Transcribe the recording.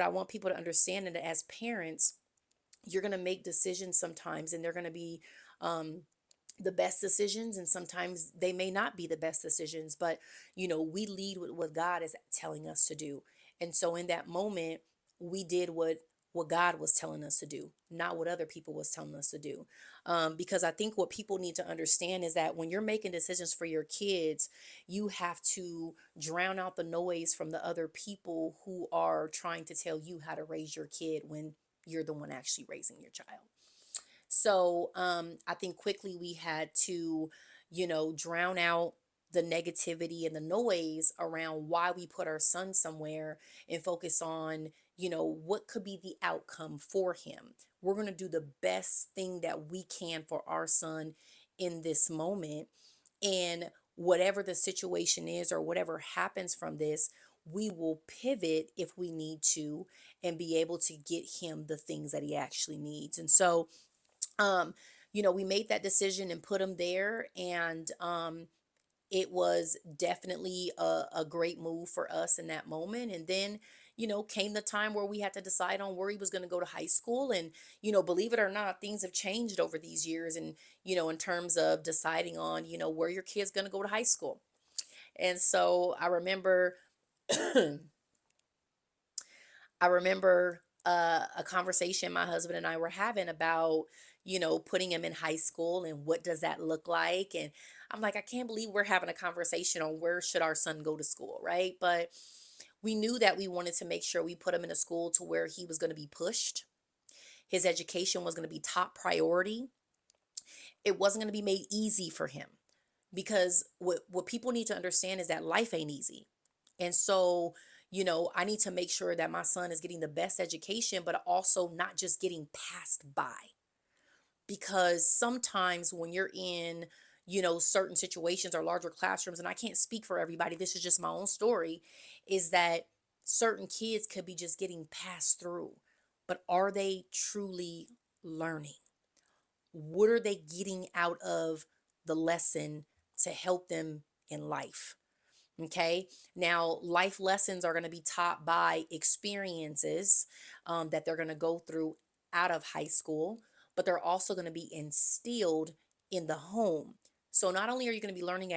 I want people to understand that as parents, you're going to make decisions sometimes, and they're going to be um, the best decisions, and sometimes they may not be the best decisions. But we lead with what God is telling us to do. And so in that moment, we did what God was telling us to do, not what other people was telling us to do. Because I think what people need to understand is that when you're making decisions for your kids, you have to drown out the noise from the other people who are trying to tell you how to raise your kid when you're the one actually raising your child. So I think quickly we had to, drown out the negativity and the noise around why we put our son somewhere, and focus on, what could be the outcome for him. We're going to do the best thing that we can for our son in this moment. And whatever the situation is, or whatever happens from this, we will pivot if we need to, and be able to get him the things that he actually needs. And so, um we made that decision and put him there. And it was definitely a great move for us in that moment. And then came the time where we had to decide on where he was going to go to high school. And believe it or not, things have changed over these years. And in terms of deciding on where your kid's going to go to high school. And so I remember a conversation my husband and I were having about, putting him in high school and what does that look like. And I'm like, I can't believe we're having a conversation on where should our son go to school, right? But we knew that we wanted to make sure we put him in a school to where he was going to be pushed. His education was going to be top priority. It wasn't going to be made easy for him, because what people need to understand is that life ain't easy. And so, I need to make sure that my son is getting the best education, but also not just getting passed by. Because sometimes when you're in, certain situations or larger classrooms, and I can't speak for everybody, this is just my own story, is that certain kids could be just getting passed through. But are they truly learning? What are they getting out of the lesson to help them in life? Okay. Now, life lessons are going to be taught by experiences that they're going to go through out of high school, but they're also going to be instilled in the home. So, not only are you going to be learning